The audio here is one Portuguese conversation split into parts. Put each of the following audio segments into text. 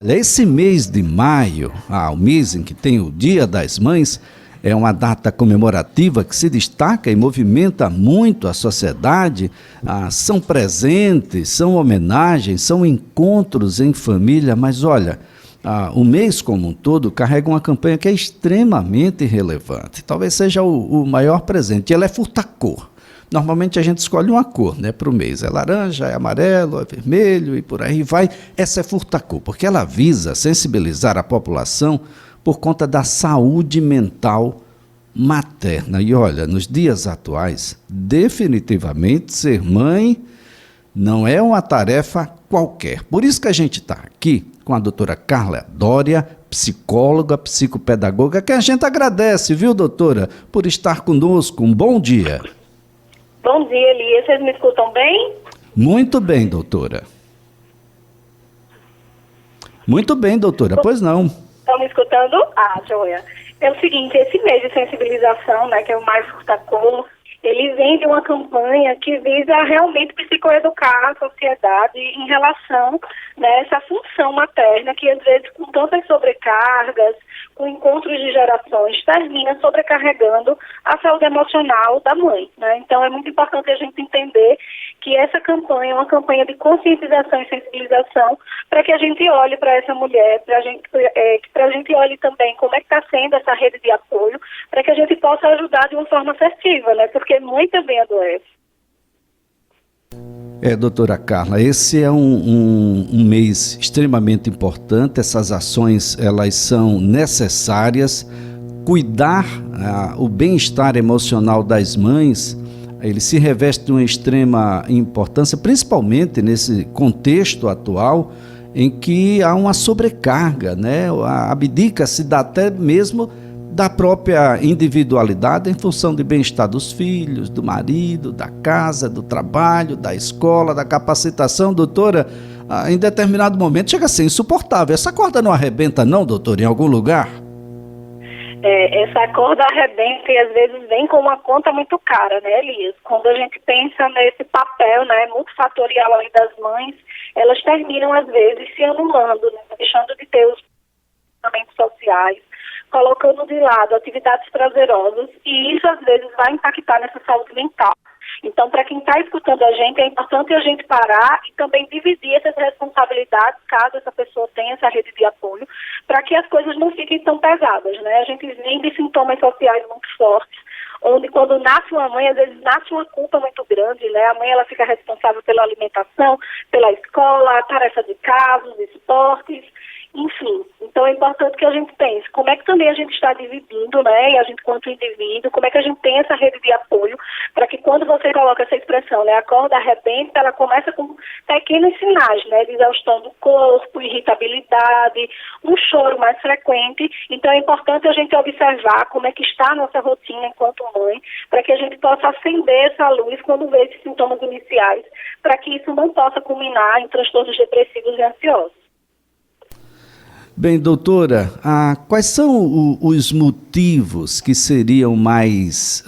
Esse mês de maio, o mês em que tem o Dia das Mães, é uma data comemorativa que se destaca e movimenta muito a sociedade. São presentes, são homenagens, são encontros em família, mas olha, o mês como um todo carrega uma campanha que é extremamente relevante. Talvez seja o maior presente. Ela é furta-cor. Normalmente a gente escolhe uma cor, né, para o mês. É laranja, é amarelo, é vermelho e por aí vai. Essa é furta-cor, porque ela visa sensibilizar a população por conta da saúde mental materna. E olha, nos dias atuais, definitivamente ser mãe não é uma tarefa qualquer. Por isso que a gente está aqui com a doutora Carla Dória, psicóloga, psicopedagoga, que a gente agradece, viu, doutora, por estar conosco. Um bom dia. Bom dia, Elias. Vocês me escutam bem? Muito bem, doutora. Muito bem, doutora. Pois não. Estão me escutando? Joia. É o seguinte, esse mês de sensibilização, né, que é o Mais Furta-Cor, ele vem de uma campanha que visa realmente psicoeducar a sociedade em relação, né, a essa função materna que, às vezes, com tantas sobrecargas, com encontros de gerações, termina sobrecarregando a saúde emocional da mãe, né? Então, é muito importante a gente entender que essa campanha é uma campanha de conscientização e sensibilização para que a gente olhe para essa mulher, para a gente olhe também como é que está sendo essa rede de apoio, para que a gente possa ajudar de uma forma assertiva, né? Porque mãe também adoece. Doutora Carla, esse é um mês extremamente importante, essas ações elas são necessárias, cuidar o bem-estar emocional das mães, ele se reveste de uma extrema importância, principalmente nesse contexto atual em que há uma sobrecarga, né? Abdica-se até mesmo da própria individualidade em função do bem-estar dos filhos, do marido, da casa, do trabalho, da escola, da capacitação. Doutora, em determinado momento chega a ser insuportável. Essa corda não arrebenta não, doutora, em algum lugar? Essa corda arrebenta e às vezes vem com uma conta muito cara, né, Elias? Quando a gente pensa nesse papel, né, multifatorial ali das mães, elas terminam às vezes se anulando, né, deixando de ter os comportamentos sociais, colocando de lado atividades prazerosas, e isso às vezes vai impactar nessa saúde mental. Então, para quem está escutando a gente, é importante a gente parar e também dividir essas responsabilidades, caso essa pessoa tenha essa rede de apoio, para que as coisas não fiquem tão pesadas, né? A gente vem de sintomas sociais muito fortes, onde quando nasce uma mãe, às vezes nasce uma culpa muito grande, né? A mãe, ela fica responsável pela alimentação, pela escola, tarefa de casa, os esportes, enfim. Então é importante que a gente pense como é que também a gente está dividindo, né, e a gente quanto indivíduo, como é que a gente tem essa rede de apoio para que quando você coloca essa expressão, né, a corda arrebenta, ela começa com pequenos sinais, né, de exaustão do corpo, irritabilidade, um choro mais frequente. Então é importante a gente observar como é que está a nossa rotina enquanto mãe, para que a gente possa acender essa luz quando vê esses sintomas iniciais, para que isso não possa culminar em transtornos depressivos e ansiosos. Bem, doutora, quais são os motivos que seriam mais,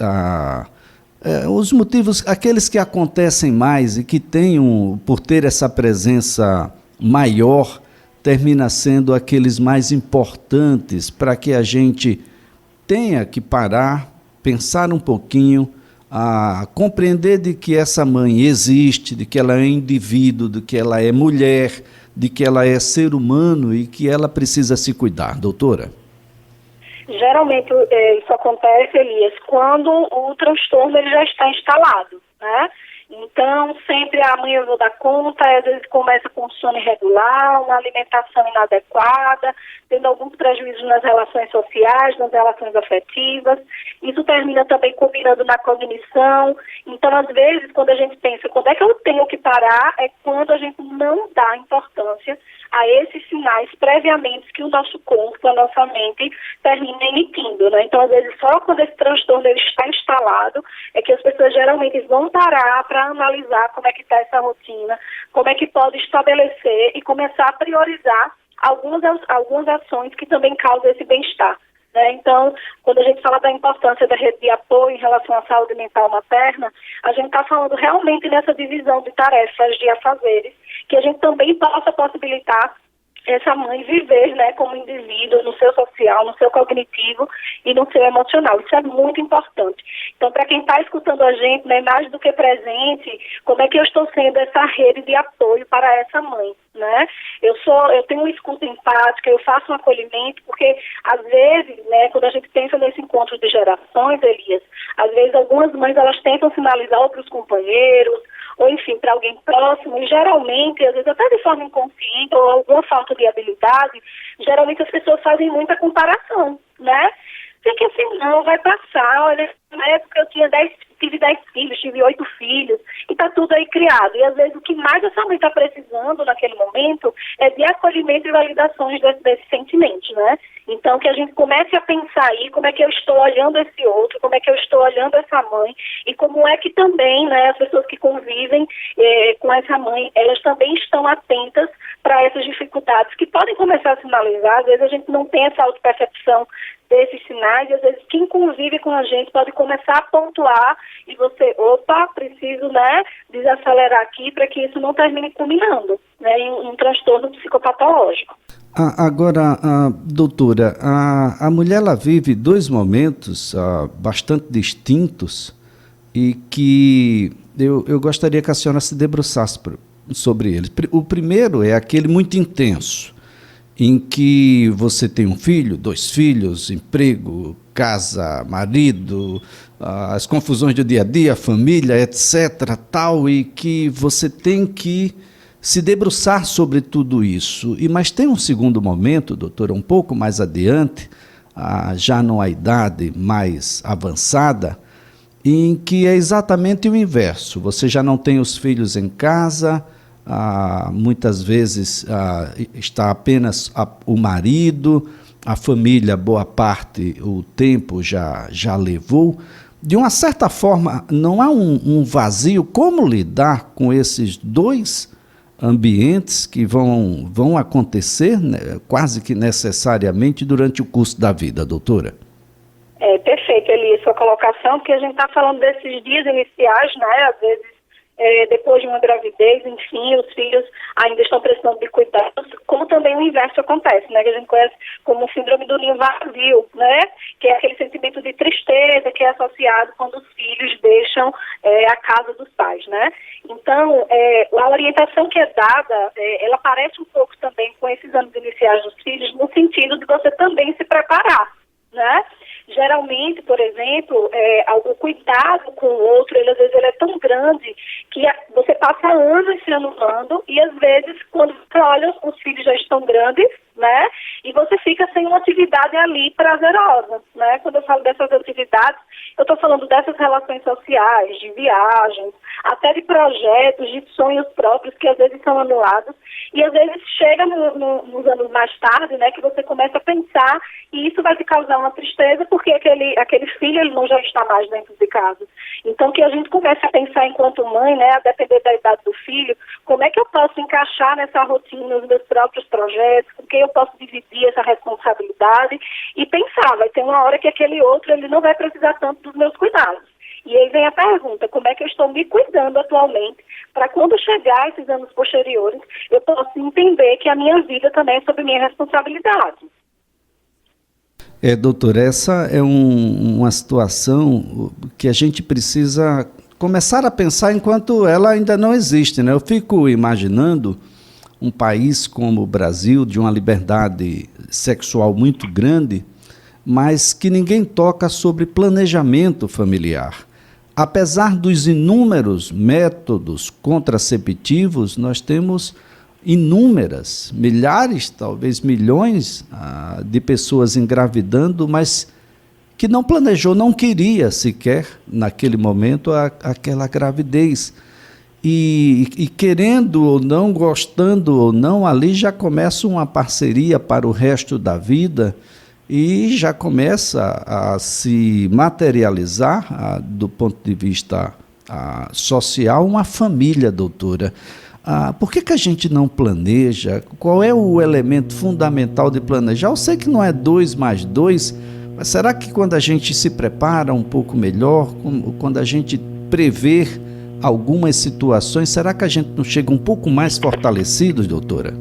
os motivos, aqueles que acontecem mais e que tenham, por ter essa presença maior, termina sendo aqueles mais importantes para que a gente tenha que parar, pensar um pouquinho, compreender de que essa mãe existe, de que ela é indivíduo, de que ela é mulher, de que ela é ser humano e que ela precisa se cuidar, doutora? Geralmente isso acontece, Elias, quando o transtorno ele já está instalado, né? Então, sempre a mãe eu vou dar conta, às vezes começa com sono irregular, uma alimentação inadequada, tendo alguns prejuízos nas relações sociais, nas relações afetivas. Isso termina também combinando na cognição. Então, às vezes, quando a gente pensa, quando é que eu tenho que parar, é quando a gente não dá importância a esses sinais previamente que o nosso corpo, a nossa mente, termina emitindo, né? Então, às vezes, só quando esse transtorno ele está instalado, é que as pessoas geralmente vão parar para analisar como é que está essa rotina, como é que pode estabelecer e começar a priorizar algumas ações que também causam esse bem-estar, né? Então, quando a gente fala da importância da rede de apoio em relação à saúde mental materna, a gente está falando realmente nessa divisão de tarefas, de afazeres, que a gente também possa possibilitar essa mãe viver, né, como indivíduo, no seu social, no seu cognitivo e no seu emocional. Isso é muito importante. Então, para quem está escutando a gente, né, mais do que presente, como é que eu estou sendo essa rede de apoio para essa mãe, né? Eu tenho uma escuta empática, eu faço um acolhimento, porque às vezes, né, quando a gente pensa nesse encontro de gerações, Elias, às vezes algumas mães elas tentam sinalizar outros companheiros, ou enfim, para alguém próximo, e geralmente, às vezes até de forma inconsciente ou alguma falta de habilidade, geralmente as pessoas fazem muita comparação, né? Fica assim, não, vai passar, olha, na época eu tive 10 filhos, tive 8 filhos, e está tudo aí criado. E às vezes o que mais essa mãe está precisando naquele momento é de acolhimento e validações desses sentimentos, né? Então, que a gente comece a pensar aí como é que eu estou olhando esse outro, como é que eu estou olhando essa mãe, e como é que também, né, as pessoas que convivem com essa mãe, elas também estão atentas para essas dificuldades que podem começar a sinalizar. Às vezes a gente não tem essa autopercepção desses sinais, e às vezes quem convive com a gente pode começar a pontuar e você, preciso, né, desacelerar aqui para que isso não termine culminando, né, em um transtorno psicopatológico. Agora, doutora, a mulher ela vive 2 momentos bastante distintos e que eu gostaria que a senhora se debruçasse sobre eles. O primeiro é aquele muito intenso, em que você tem um filho, 2 filhos, emprego, casa, marido, as confusões do dia a dia, família, etc., tal, e que você tem que se debruçar sobre tudo isso. Mas tem um segundo momento, doutora, um pouco mais adiante, já numa idade mais avançada, em que é exatamente o inverso. Você já não tem os filhos em casa, muitas vezes está apenas o marido, a família, boa parte, o tempo já levou. De uma certa forma, não há um vazio. Como lidar com esses 2 ambientes que vão acontecer, né, quase que necessariamente durante o curso da vida, doutora? Perfeito, Eli, sua colocação, porque a gente está falando desses dias iniciais, né, às vezes depois de uma gravidez, enfim, os filhos ainda estão precisando de cuidados, como também o inverso acontece, né, que a gente conhece como síndrome do ninho vazio, né, que é aquele sentimento de tristeza que é associado quando os filhos deixam a casa dos pais, né. Então, a orientação que é dada, ela parece um pouco também com esses anos iniciais dos filhos, no sentido de você também se preparar, né. Geralmente, por exemplo, o cuidado com o outro, às vezes ele é tão grande que você passa anos se anulando e às vezes quando você olha, os filhos já estão grandes, né? E você fica sem uma atividade ali prazerosa, né? Quando eu falo dessas atividades, eu estou falando dessas relações sociais, de viagens, até de projetos, de sonhos próprios que às vezes são anulados e às vezes chega nos anos mais tarde, né? Que você começa a pensar e isso vai te causar uma tristeza porque aquele filho ele não já está mais dentro de casa. Então que a gente comece a pensar enquanto mãe, né? A depender da idade do filho, como é que eu posso encaixar nessa rotina os meus próprios projetos, com quem eu posso dividir essa responsabilidade e pensar, vai ter uma hora que aquele outro ele não vai precisar tanto dos meus cuidados. E aí vem a pergunta, como é que eu estou me cuidando atualmente para quando chegar esses anos posteriores, eu possa entender que a minha vida também é sob minha responsabilidade. Doutor, essa é uma situação que a gente precisa começar a pensar enquanto ela ainda não existe, né? Eu fico imaginando um país como o Brasil, de uma liberdade sexual muito grande, mas que ninguém toca sobre planejamento familiar. Apesar dos inúmeros métodos contraceptivos, nós temos inúmeras, milhares, talvez milhões de pessoas engravidando, mas que não planejou, não queria sequer, naquele momento, aquela gravidez. E querendo ou não, gostando ou não, ali já começa uma parceria para o resto da vida e já começa a se materializar, do ponto de vista social, uma família, doutora. Por que a gente não planeja? Qual é o elemento fundamental de planejar? Eu sei que não é 2 mais 2, mas será que quando a gente se prepara um pouco melhor, quando a gente prevê algumas situações, será que a gente não chega um pouco mais fortalecidos, doutora?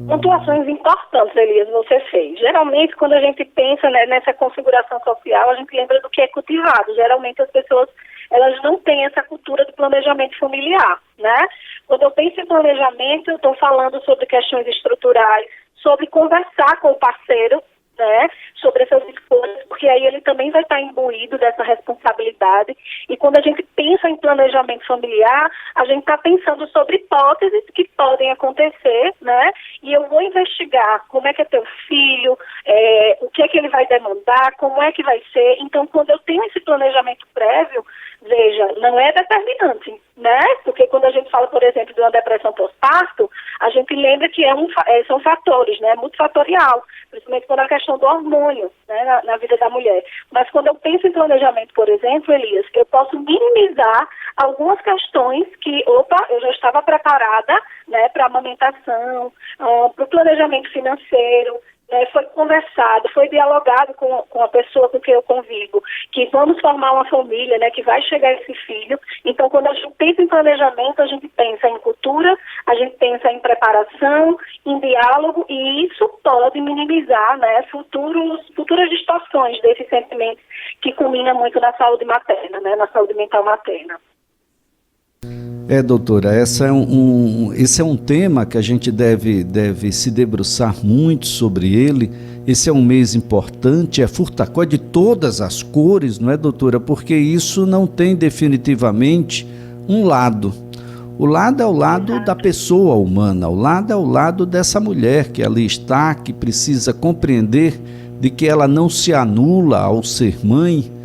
Pontuações importantes, Elias, você fez. Geralmente, quando a gente pensa, né, nessa configuração social, a gente lembra do que é cultivado. Geralmente, as pessoas, elas não têm essa cultura do planejamento familiar, né? Quando eu penso em planejamento, eu estou falando sobre questões estruturais, sobre conversar com o parceiro, né, sobre essas escolhas, porque aí ele também vai estar imbuído dessa responsabilidade. E quando a gente pensa em planejamento familiar, a gente está pensando sobre hipóteses que podem acontecer, né? E eu vou investigar como é que é teu filho, o que é que ele vai demandar, como é que vai ser. Então, quando eu tenho esse planejamento prévio, veja, não é determinante, né? Porque quando a gente fala, por exemplo, de uma depressão pós-parto, a gente lembra que são fatores, né? Multifatorial, principalmente quando a questão do hormônio, né, na vida da mulher. Mas quando eu penso em planejamento, por exemplo, Elias, eu posso minimizar algumas questões que, eu já estava preparada, né, para a amamentação, para o planejamento financeiro, né, foi conversado, foi dialogado com a pessoa com quem eu convivo, que vamos formar uma família, né, que vai chegar esse filho. Então, quando a gente pensa em planejamento, a gente pensa em cultura, a gente pensa em preparação, em diálogo, e isso pode minimizar, né, futuras distorções desses sentimentos que culminam muito na saúde materna, né, na saúde mental materna. Doutora, esse é um tema que a gente deve se debruçar muito sobre ele. Esse é um mês importante, é furtacó de todas as cores, não é, doutora? Porque isso não tem definitivamente um lado. O lado é o lado da pessoa humana, o lado é o lado dessa mulher que ali está, que precisa compreender de que ela não se anula ao ser mãe,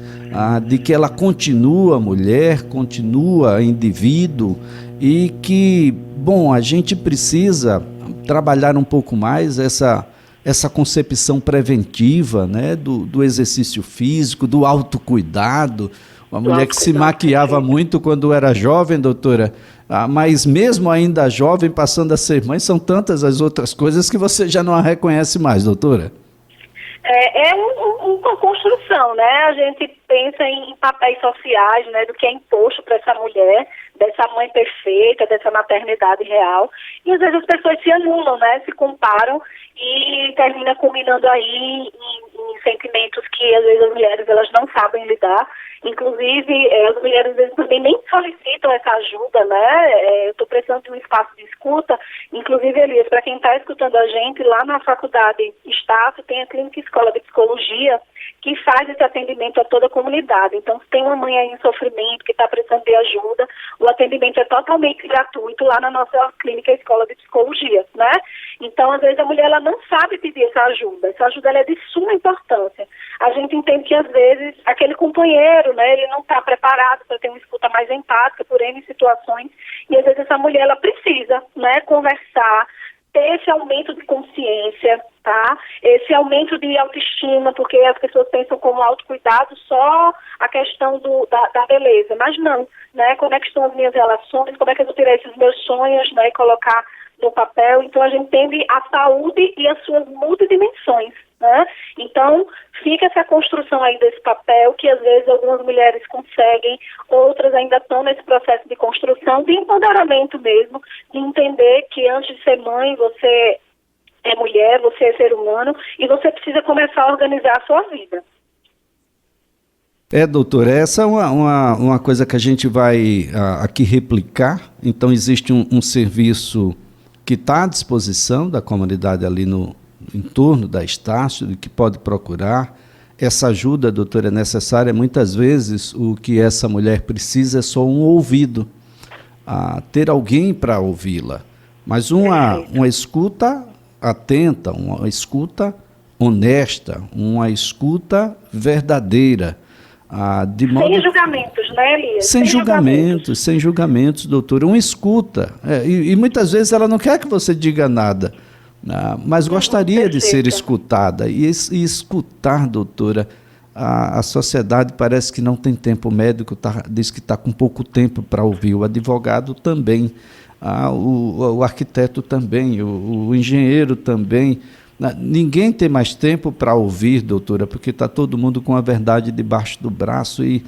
de que ela continua mulher, continua indivíduo, e que, bom, a gente precisa trabalhar um pouco mais essa concepção preventiva, né, do exercício físico, do autocuidado. Uma mulher que se maquiava muito quando era jovem, doutora, mas mesmo ainda jovem, passando a ser mãe, são tantas as outras coisas que você já não a reconhece mais, doutora. Uma construção, né? A gente pensa em papéis sociais, né? Do que é imposto para essa mulher, dessa mãe perfeita, dessa maternidade real. E às vezes as pessoas se anulam, né? Se comparam e termina culminando aí em sentimentos que às vezes as mulheres elas não sabem lidar. Inclusive, as mulheres às vezes também nem solicitam essa ajuda, né? Eu estou precisando de um espaço de escuta. Inclusive, Elias, para quem está escutando a gente, lá na faculdade Estácio tem a Clínica Escola de Psicologia, que faz esse atendimento a toda a comunidade. Então, se tem uma mãe aí em sofrimento que está precisando de ajuda, o atendimento é totalmente gratuito lá na nossa Clínica Escola de Psicologia, né? Então, às vezes, a mulher ela não sabe pedir essa ajuda. Essa ajuda ela é de suma importância. A gente entende que, às vezes, aquele companheiro, né, ele não está preparado para ter uma escuta mais empática por N situações, e, às vezes, essa mulher ela precisa, né, conversar, ter esse aumento de consciência, tá? Esse aumento de autoestima, porque as pessoas pensam como autocuidado só a questão da beleza, mas não, né? Como é que estão as minhas relações, como é que eu vou tirar esses meus sonhos, né, e colocar no papel. Então, a gente entende a saúde e as suas multidimensões, né? Então, fica essa construção aí desse papel que, às vezes, algumas mulheres conseguem, outras ainda estão nesse processo de construção, de empoderamento mesmo, de entender que antes de ser mãe, você é mulher, você é ser humano, e você precisa começar a organizar a sua vida. Doutora, essa é uma coisa que a gente vai aqui replicar. Então, existe um serviço que está à disposição da comunidade ali no entorno da Estácio, que pode procurar. Essa ajuda, doutora, é necessária. Muitas vezes o que essa mulher precisa é só um ouvido, ter alguém para ouvi-la. Mas uma escuta atenta, uma escuta honesta, uma escuta verdadeira. Sem julgamentos, né, Elias? Sem julgamentos, doutora. Uma escuta. E muitas vezes ela não quer que você diga nada, mas gostaria de ser escutada. E escutar, doutora, a sociedade parece que não tem tempo. O médico diz que está com pouco tempo para ouvir, o advogado também, o arquiteto também, o engenheiro também. Ninguém tem mais tempo para ouvir, doutora, porque está todo mundo com a verdade debaixo do braço e,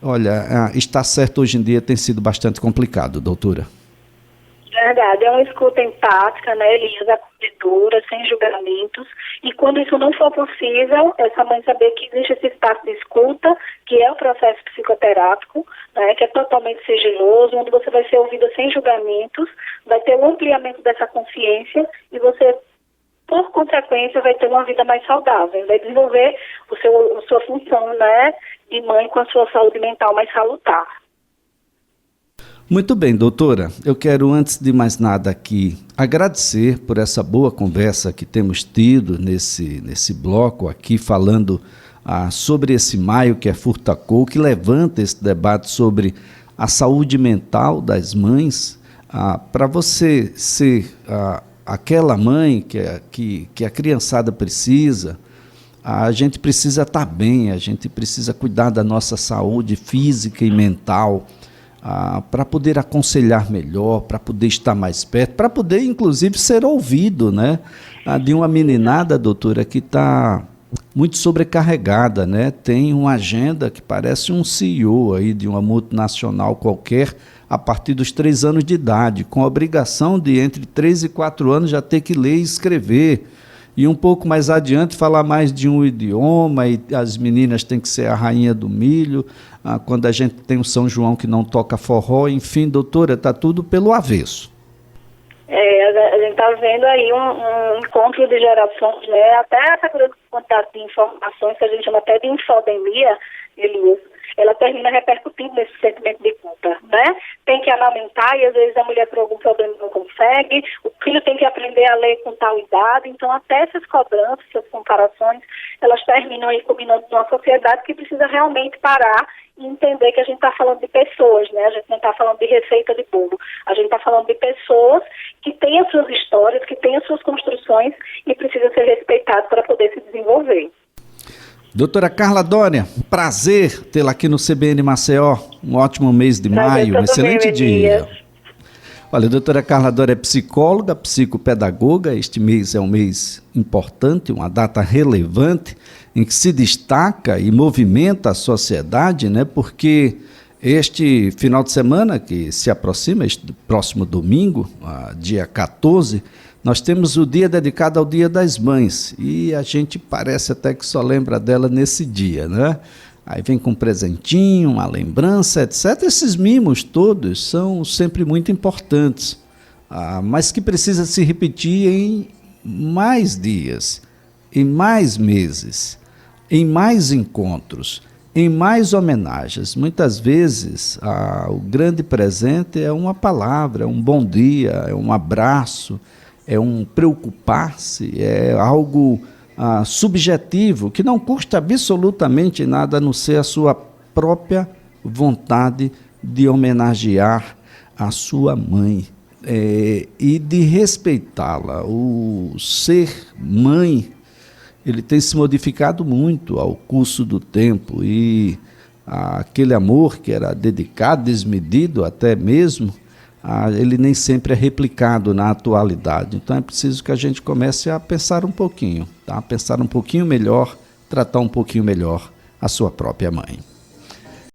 olha, estar certo hoje em dia tem sido bastante complicado, doutora. Verdade, é uma escuta empática, né, Elias, acolhedora, sem julgamentos, e quando isso não for possível, essa mãe saber que existe esse espaço de escuta, que é o processo psicoterápico, né, que é totalmente sigiloso, onde você vai ser ouvida sem julgamentos, vai ter um ampliamento dessa consciência, e você, por consequência, vai ter uma vida mais saudável, vai desenvolver a sua função, né, de mãe com a sua saúde mental mais salutar. Muito bem, doutora. Eu quero, antes de mais nada aqui, agradecer por essa boa conversa que temos tido nesse bloco aqui, falando sobre esse maio que é Furtacô, que levanta esse debate sobre a saúde mental das mães. Para você ser aquela mãe que a criançada precisa, a gente precisa estar bem, a gente precisa cuidar da nossa saúde física e mental, para poder aconselhar melhor, para poder estar mais perto, para poder, inclusive, ser ouvido, né? De uma meninada, doutora, que está muito sobrecarregada, né? Tem uma agenda que parece um CEO aí de uma multinacional qualquer, a partir dos 3 anos de idade, com a obrigação de, entre 3 e 4 anos, já ter que ler e escrever. E um pouco mais adiante falar mais de um idioma, e as meninas têm que ser a rainha do milho, quando a gente tem o São João que não toca forró, enfim, doutora, está tudo pelo avesso. A gente está vendo aí um encontro de gerações, né? Até essa grande quantidade de informações, que a gente chama até de infodemia, Elias, ela termina repercutindo nesse sentimento de culpa, né? Tem que amamentar e às vezes a mulher por algum problema não consegue, o filho tem que aprender a ler com tal idade, então até essas cobranças, essas comparações, elas terminam aí combinando numa sociedade que precisa realmente parar e entender que a gente está falando de pessoas, né? A gente não está falando de receita de bolo, a gente está falando de pessoas que têm as suas histórias, que têm as suas construções e precisa ser respeitado para poder se desenvolver. Doutora Carla Dória, prazer tê-la aqui no CBN Maceió, um ótimo mês de maio, um excelente dia. Olha, a doutora Carla Dória é psicóloga, psicopedagoga. Este mês é um mês importante, uma data relevante, em que se destaca e movimenta a sociedade, né? Porque este final de semana que se aproxima, este próximo domingo, dia 14, nós temos o dia dedicado ao Dia das Mães, e a gente parece até que só lembra dela nesse dia, né? Aí vem com um presentinho, uma lembrança, etc. Esses mimos todos são sempre muito importantes, mas que precisa se repetir em mais dias, em mais meses, em mais encontros, em mais homenagens. Muitas vezes o grande presente é uma palavra, é um bom dia, é um abraço, é um preocupar-se, é algo subjetivo, que não custa absolutamente nada, a não ser a sua própria vontade de homenagear a sua mãe e de respeitá-la. O ser mãe, ele tem se modificado muito ao curso do tempo, e aquele amor que era dedicado, desmedido até mesmo, ele nem sempre é replicado na atualidade. Então é preciso que a gente comece a pensar um pouquinho, tá? Pensar um pouquinho melhor, tratar um pouquinho melhor a sua própria mãe.